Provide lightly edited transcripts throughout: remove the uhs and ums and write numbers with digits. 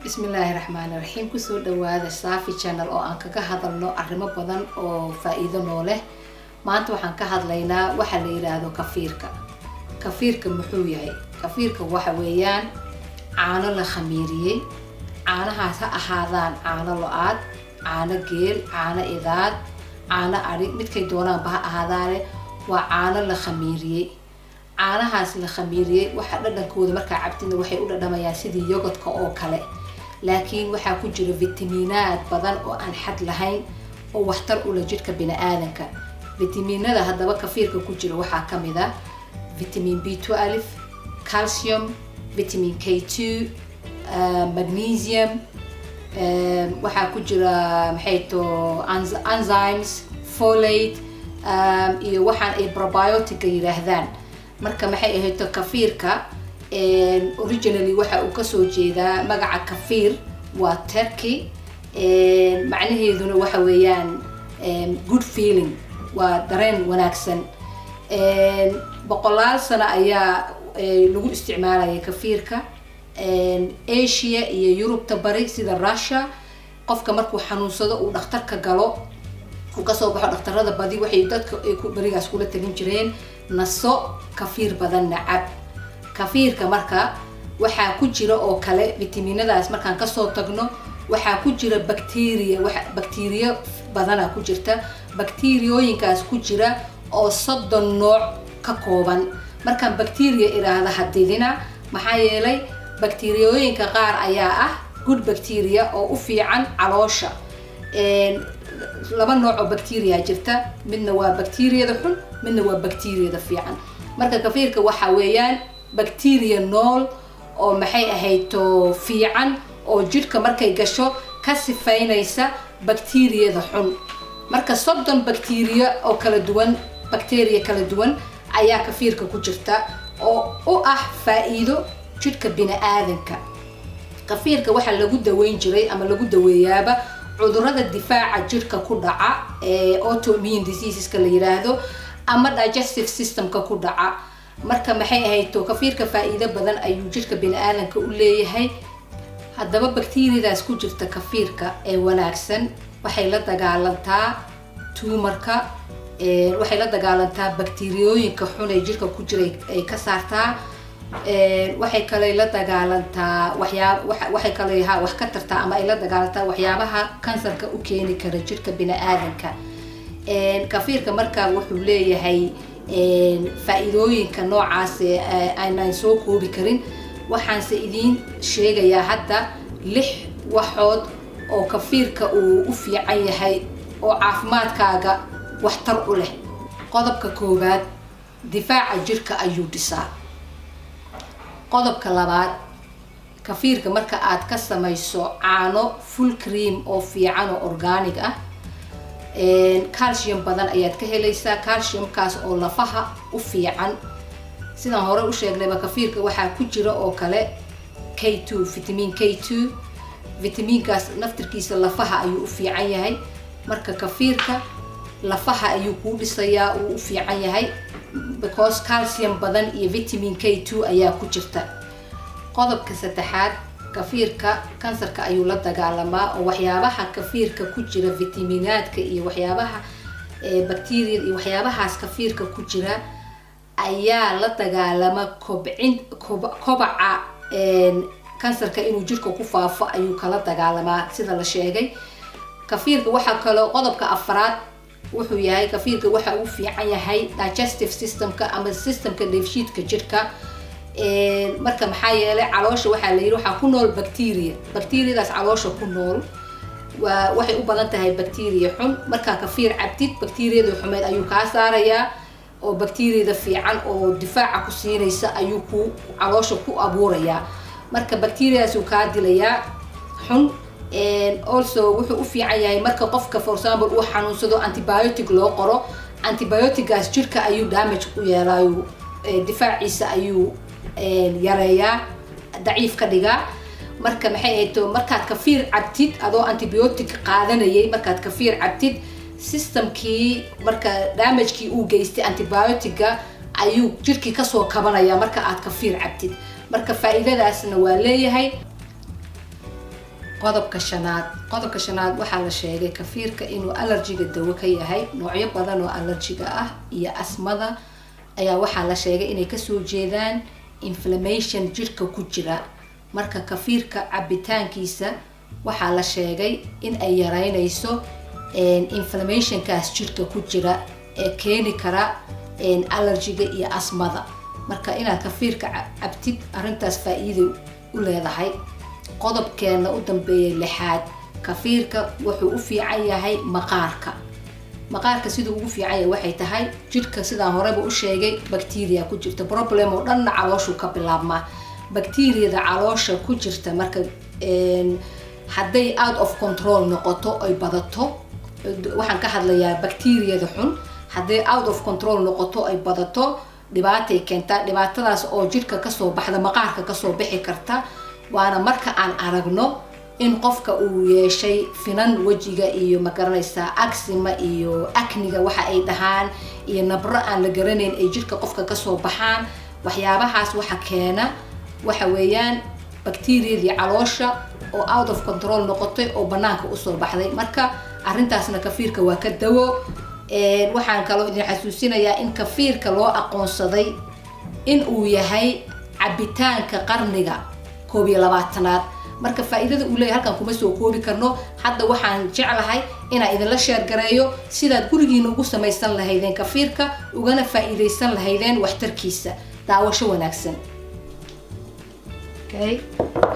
Bismillahirrahmanirrahim. Kusoo dhawaada Safi channel oo aan kaga hadalno arrimo badan oo faa'iido noo leh. Maanta waxaan ka hadlaynaa waxa la yiraahdo kafiirka. Kafiirka muxuu yahay? Kafiirka waxa weeyaan caano la khamiiriyay. Caanahaas ha ahaadaan caano lo'aad, caano geel, caano idaad, caano ari, midkay doonaan ba ha ahaadaane waa caano la khamiiriyay. caanahaas la khamiiriyay waxa dhadhankooda marka cabtina waxay u dhadhamayaan sidii yogurtka oo kale. laakiin waxa ku jira fitamiinaad badan oo aan xad lahayn oo waxtar u leh jidhka bini'aadanka. fitamiinada haddaba kafiirka ku jira waxaa kamid ah vitamin B12, calcium, vitamin K2, magnesium, waxaa ku jira enzymes, folate, iyo waxaan ay probiotic yiraahdaan. marka maxay ahayd kafiirka originally waxa uu ka soo jeedaa magaca kafiir waa turkey, macnaheeduna waxa weeyaan good feeling, waa dareen wanaagsan. boqolaal sano ayaa lagu isticmaalayay kafiirka Asia iyo Yurubta bari sida Russia. qofka markuu xanuunsado uu dhakhtarka galo uu ka soo baxo dhakhtarada badi waxay dadka barigaas kula talin jireen naso kafiir badan nacab. kafiirka marka waxaa ku jira oo kale fitamiinadaas markaan ka soo tagno waxaa ku jira bacteria badana ku jirta. bacteriooyinkaas ku jira oo 30 nooc ka kooban. markaan bacteria iraahdo hadidina maxaa yeelay bacteriooyinka qaar ayaa ah good bacteria oo u fiican caloosha. laba nooc oo bacteria jirta, midna waa bacteriyada xun, midna waa bacteriyada fiican. marka kafiirka waxa weeyaan bacteria nool oo maxay ahayd fiican oo jidhka markay gasho ka sifaynaysa bacteriyada xun. marka 30 bacteria oo kala duwan, bacteria kala duwan ayaa kafiirka ku jirta oo u ah faa'iido jidhka bini'aadanka. kafiirka waxa lagu daweyn jiray ama lagu daweeyaaba cudurrada difaaca jidhka ku dhaca autoimmune diseaseska la yiraahdo ama digestive systemka ku dhaca. marka maxay ahayd kafiirka faa'iido badan ayuu jidhka bini'aadanka u leeyahay. haddaba bacteriadaas ku jirta kafiirka ee wanaagsan waxay la dagaalantaa tuumarka, waxay la dagaalantaa bacteriooyinka xun ee jidhka ku jira ay ka saartaa. waxay kale la dagaalantaa waxay kale wax ka tartaa ama ay la dagaalantaa waxyaabaha kansarka u keeni kara jidhka bini'aadanka. kafiirka marka wuxuu leeyahay faa'iidooyinka noocaas aanan soo koobi karin. waxaanse idiin sheegayaa hadda 6 waxood oo kafiirka uu u fiican yahay oo caafimaadkaaga waxtar u leh. qodobka koobaad, difaaca jidhka ayuu dhisaa. qodobka labaad, kafiirka marka aad ka samayso caano full cream oo fiican oo organic ah, calcium badan ayaad ka helaysaa. calciumkaas oo lafaha u fiican. sidaan hore u sheegnayba kafiirka waxaa ku jira oo kale K2, vitamin K2. vitamiinkaas naftirkiisa lafaha ayuu u fiican yahay. marka kafiirka lafaha ayuu kuu dhisayaa, uu u fiican yahay because calcium badan iyo vitamin K2 ayaa ku jirta. qodobka saddexaad, kafiirka kansarka ayuu la dagaalamaa oo waxyaabaha kafiirka ku jira fitamiinaadka iyo waxyaabaha bacteria iyo waxyaabahaas kafiirka ku jira ayaa la dagaalama kobaca kansarka inuu jidhka ku faafo ayuu kala dagaalamaa sida la sheegay. kafiirka waxaa kaloo qodobka afraad wuxuu yahay kafiirka waxa uu fiican yahay digestive systemka ama systemka dheefshiidka jidhka. marka maxaa yeelay caloosha waxaa la yiri waxaa ku nool bacteriadaas caloosha ku nool waxay u badan tahay bacteria xun. marka kafiir cabtid bacteriada xumeed ayuu kaa saarayaa oo bacteriada fiican oo difaaca ku siinaysa ayuu ku caloosha ku abuurayaa. marka bacteriadaas uu kaa dilayaa xun. also wuxuu u fiican yahay marka qofka for example uu xanuunsado antibiotic loo qoro, antibioticaas jidhka ayuu damage u yeelaayo, difaaciisa ayuu yareeyaa, daciif ka dhigaa. marka maxay ahayd markaad kafiir cabtid adoo antibiotic qaadanayay, markaad kafiir cabtid systemkii marka damagekii uu geystay antibiotica ayuu jidhkii kasoo kabanaya marka aad kafiir cabtid. marka faa'iidadaasna waa leeyahay. qodobka shanaad waxaa la sheegay kafiirka inuu allergiga dawo ka yahay. noocyo badan oo allergiga ah iyo asmada ayaa waxaa la sheegay inay kasoo jeedaan inflammation jirka ku jira. marka kafiirka cabitaankiisa waxaa la sheegay in ay yareynayso inflammationkaas jirka ku jira ee keeni kara allergiga iyo asmada. marka inaad kafiirka cabtid arrintaas faa'iido u leedahay. qodobkeena u dambeeyay 6aad, kafiirka wuxuu u fiican yahay maqaarka siduu ugu fiican yahay waxay tahay jirka sidaan horeba u sheegay bacteria ku jirta. problem oo dhan calooshu ka bilaabma. bacteriada caloosha ku jirta marka hadday out of control noqoto ay badato, waxaan ka hadlayaa bacteriada xun, hadday out of control noqoto ay badato dhibaatay keentaa. dhibaatadaas oo jirka kasoo baxda maqaarka kasoo bixi karta. waana marka aan aragno in qofka uu yeeshay finan wajiga iyo magaranaysaa eczema iyo acniga waxa ay dhahaan iyo nabro aan la garanayn ay jirka qofka kasoo baxaan. waxyaabahaas waxa keena waxa weeyaan bacteriadii caloosha oo out of control noqotay oo banaanka usoo baxday. marka arrintaasna kafiirka waa ka dawo. waxaan kaloo idin xasuusinayaa in kafiirka loo aqoonsaday in uu yahay cabitaanka qarniga 21aad. marka faa'iidada uu leeyahay halkan kuma soo koobi karno. hadda waxaan jeclahay inaan idinla sheer gareeyo sidaad gurigiina ugu samaysan lahaydeen kafiirka ugana faa'iidaysan lahaydeen waxtarkiisa. daawasho wanaagsan.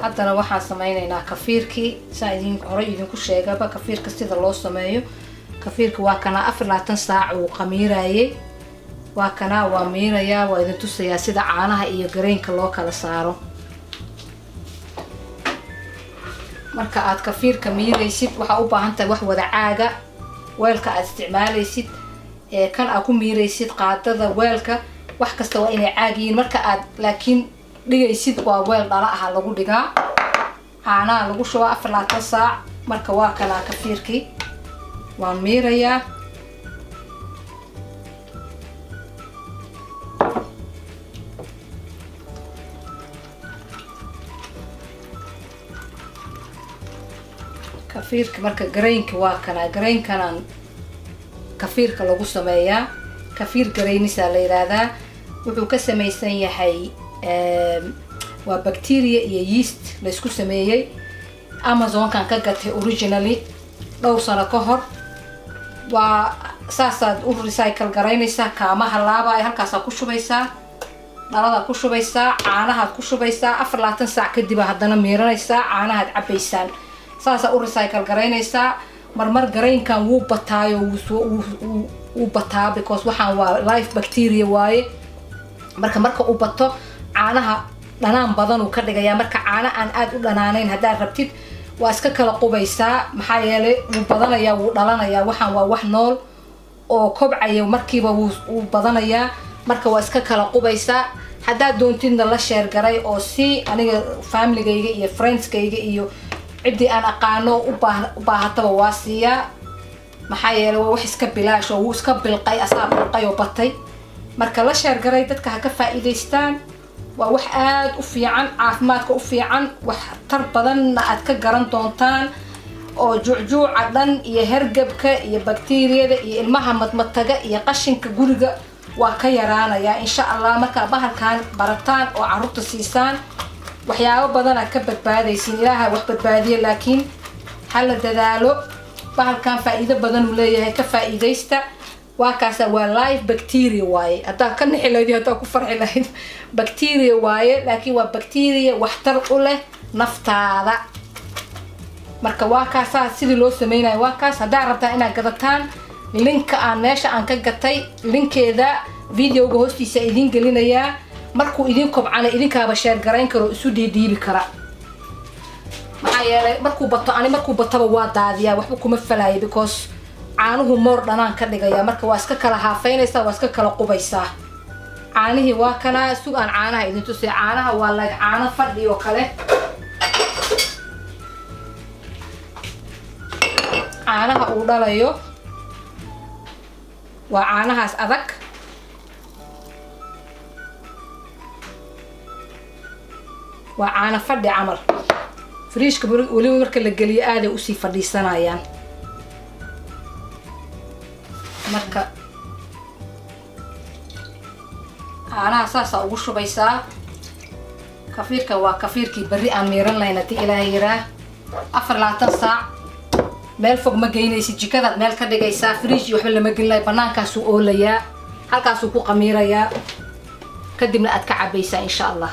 haddana waxaan sameynaynaa kafiirkii saa hore idinku sheegaba kafiirka sida loo sameeyo. kafiirka waa kana 24 saac uu qamiirayay. waa kana waa miirayaa. waa idin tusayaa sida caanaha iyo gareynka loo kala saaro. marka aad kafiirka miiraysid waxaa u baahan tahay wax wada caaga. weelka aad isticmaalaysid kan aad ku miiraysid qaadada weelka wax kasta waa inay caag yihiin. marka aad laakiin dhigaysid waa weel dhala ah lagu dhigaa. caanaha lagu shubaa 24 saac. marka waa kana kafiirkii waan miirayaa. kafiirka marka gareynka waa kana. gareynkanaan kafiirka lagu sameeyaa. kafiir gareynisaa la yiraahdaa. wuxuu ka samaysan yahay waa bacteria iyo yeast la isku sameeyay. amazonkan ka gatay originally dhowr sano ka hor. waa saasaad u recycle garaynaysaa. kaamaha laabaya halkaasaa ku shubaysaa. dhalada ku shubaysaa. caanahaad ku shubaysaa. 24 saac kadib haddana miiranaysaa. caanahaad cabaysaan. saasaa u recycle garaynaysaa. marmar gareynkan wuu bataayo wuu bataa because waxaan waa live bacteria waaye. marka uu bato caanaha dhanaan badan uu ka dhigayaa. marka caana aan aad u dhanaanayn haddaad rabtid waa iska kala qubaysaa. maxaa yeelay wuu badanayaa wuu dhalanayaa. waxaan waa wax nool oo kobcaya markiiba wuu badanayaa. marka waa iska kala qubaysaa. haddaad doontidna la sheer garay oo si aniga familygayga iyo friendskayga iyo ciddii aan aqaano u baahataba waa siiyaa. maxaa yeelay waa wax iska bilaash oo wuu iska bilqay asaa bilqay oo batay. marka la sheer garay dadka ha ka faa'iidaystaan. waa wax aad u fiican caafimaadka u fiican. wax tar badanna aad ka garan doontaan oo juucjuuca dhan iyo hergabka iyo bacteriyada iyo ilmaha madmataga iyo qashinka guriga waa ka yaraanayaa insha Allah. marka bahalkan barataan oo carruurta siisaan waxyaabo badan aad ka badbaadaysiin. ilaahay wax badbaadiyo laakiin hal dadaalo. bahalkan faa'iido badan uu leeyahay ka faa'iidaysta. waa kaasa waa live bacteria waaye. haddaa ka nixi lahayd haddaa ku farxi lahayd bacteria waaye laakiin waa bacteria waxtar u leh naftaada. marka waa kaasa sidii loo sameynayo waa kaas. haddaa rabtaa inaad gadataan linka aan meesha aan ka gatay linkeeda videoga hoostiisa idin gelinayaa. markuu idin kobcana idinkaaba sheer garayn karo isu dhiidhiibi kara. maxaa yeelay markuu bataba waa daadiyaa waxba kuma falaayo because caanuhu moor dhanaan ka dhigaya. marka waa iska kala haafaynaysaa. waa iska kala qubaysaa. caanihii waa kana sug aan caanaha idin tusay. caanaha waa like caano fadhi oo kale. caanaha uu dhalayo waa caanahaas adag. waa caano fadhi camal. فريشك ولي marka la galiyo aad ay u sii fadhiisanayaan marka ana asaasa ugu shubaysaa kafiirka waa kafiirkii bari aan miiran lahayn tii ilaahay yaraa 4 saac meel fog ma geynaysid jikada meel ka dhigaysaa fridge waxba lama gelin banaankaas uu oolayaa halkaas uu ku qamiirayaa kadibna aad ka cabaysaa insha Allah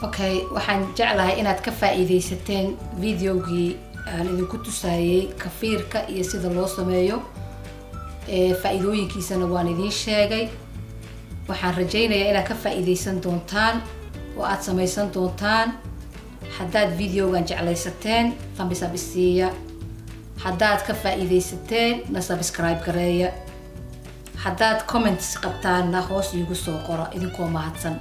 okay waxaan jeclahay inaad ka faa'iideysateen videogii aan idinku tusaayay kafiirka iyo sida loo sameeyo faa'iidooyinkiisana waan idin sheegay waxaan rajaynayaa inaad ka faa'iideysan doontaan oo aad samaysan doontaan haddaad videogan jeclaysateen thumbs up isiiya haddaad ka faa'iideysateen na subscribe gareeya haddaad comments qabtaanna hoos iigu soo qora idinkoo mahadsan